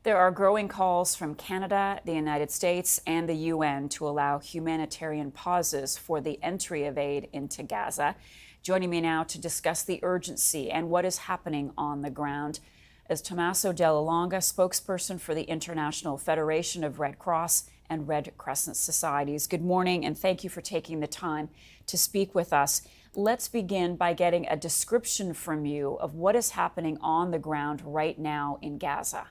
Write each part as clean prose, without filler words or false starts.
There are growing calls from Canada, the United States, and the UN to allow humanitarian pauses for the entry of aid into Gaza. Joining me now to discuss the urgency and what is happening on the ground is Tommaso, Della, Longa, spokesperson for the International Federation of Red Cross and Red Crescent Societies. Good morning, and thank you for taking the time to speak with us. Let's begin by getting a description from you of what is happening on the ground right now in Gaza.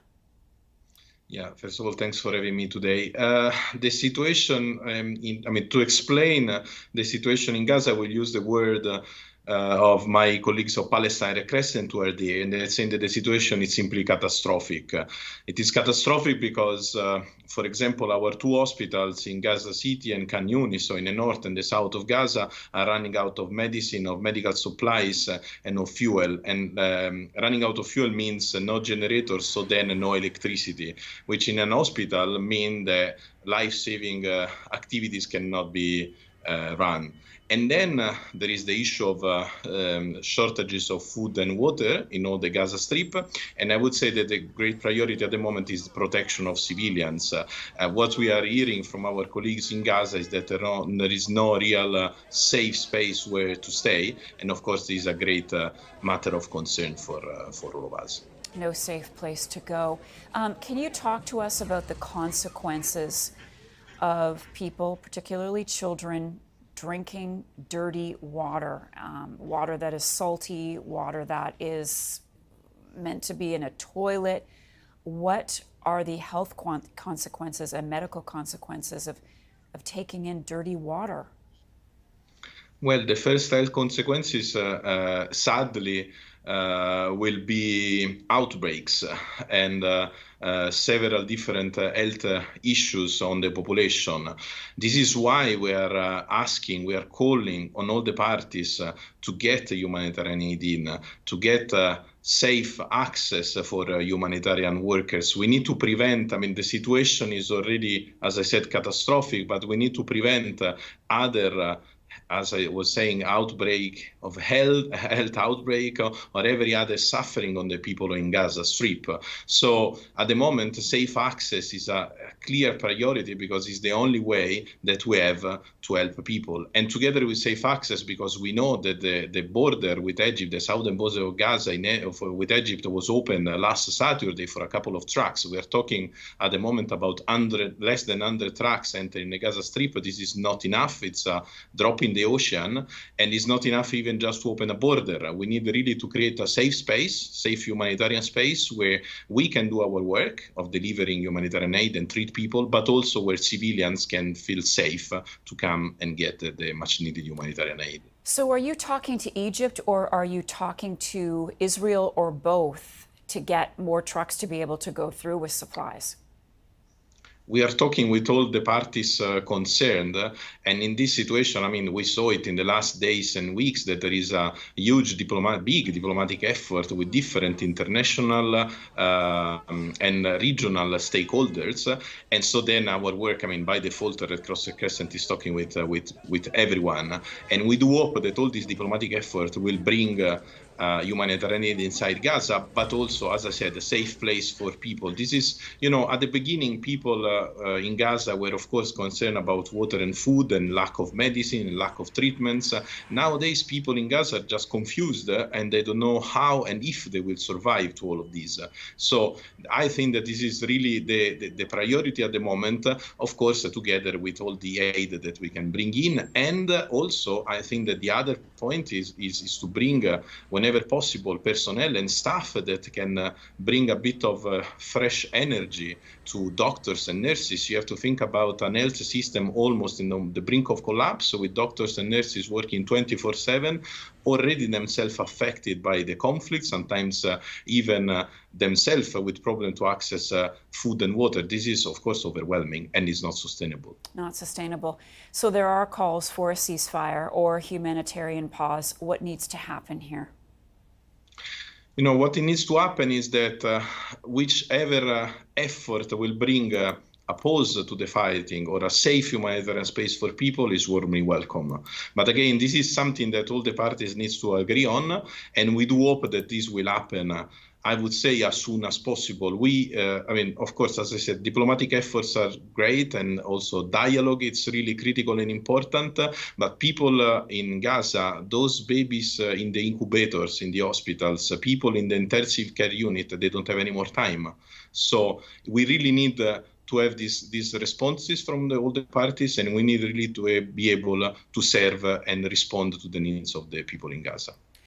Yeah, first of all, thanks for having me today. The situation, to explain the situation in Gaza, we'll use the word of my colleagues of Palestine Red Crescent who are there, and they're saying that the situation is simply catastrophic. It is catastrophic because, for example, our two hospitals in Gaza City and Khan Yunis, so in the north and the south of Gaza, are running out of medicine, of medical supplies, and of fuel. And running out of fuel means no generators, so then no electricity, which in an hospital mean that life-saving activities cannot be run. And then there is the issue of shortages of food and water in all the Gaza Strip. And I would say that the great priority at the moment is the protection of civilians. What we are hearing from our colleagues in Gaza is that there is no real safe space where to stay. And of course, this is a great matter of concern for all of us. No safe place to go. Can you talk to us about the consequences of people, particularly children, drinking dirty water, water that is salty, water that is meant to be in a toilet? What are the health consequences and medical consequences of taking in dirty water? Well, the first health consequences, sadly, will be outbreaks and several different health issues on the population. This is why we are calling on all the parties to get humanitarian aid in, to get safe access for humanitarian workers. We need to prevent, the situation is already, as I said, catastrophic, but we need to prevent other as I was saying, outbreak of health outbreak or every other suffering on the people in Gaza Strip. So at the moment, safe access is a clear priority because it's the only way that we have to help people. And together with safe access, because we know that the border with Egypt, the southern border of Gaza with Egypt was open last Saturday for a couple of trucks. We are talking at the moment about less than 100 trucks entering the Gaza Strip. This is not enough. It's a drop in the ocean, and it's not enough even just to open a border. We need really to create a safe space, safe humanitarian space where we can do our work of delivering humanitarian aid and treat people, but also where civilians can feel safe to come and get the much needed humanitarian aid. So are you talking to Egypt or are you talking to Israel or both to get more trucks to be able to go through with supplies? We are talking with all the parties concerned, and in this situation, we saw it in the last days and weeks that there is a huge big diplomatic effort with different international and regional stakeholders, and so then our work, by default, Red Cross and Crescent is talking with everyone, and we do hope that all this diplomatic effort will bring humanitarian aid inside Gaza, but also, as I said, a safe place for people. This is, at the beginning, people in Gaza were, of course, concerned about water and food and lack of medicine and lack of treatments. Nowadays, people in Gaza are just confused and they don't know how and if they will survive to all of this. So I think that this is really the priority at the moment, of course, together with all the aid that we can bring in. And also, I think that the other point is to bring, whenever possible, personnel and staff that can bring a bit of fresh energy to doctors and nurses. You have to think about an health system almost in the brink of collapse, with doctors and nurses working 24/7, already themselves affected by the conflict, sometimes even themselves with problem to access food and water. This is, of course, overwhelming and is not sustainable. Not sustainable. So there are calls for a ceasefire or humanitarian pause. What needs to happen here? What needs to happen is that whichever effort will bring a pause to the fighting or a safe humanitarian space for people is warmly welcome. But again, this is something that all the parties need to agree on, and we do hope that this will happen, I would say, as soon as possible. I mean, of course, as I said, diplomatic efforts are great, and also dialogue, it's really critical and important. But people in Gaza, those babies in the incubators, in the hospitals, people in the intensive care unit, they don't have any more time. So we really need to have these responses from all the parties, and we need really to be able to serve and respond to the needs of the people in Gaza.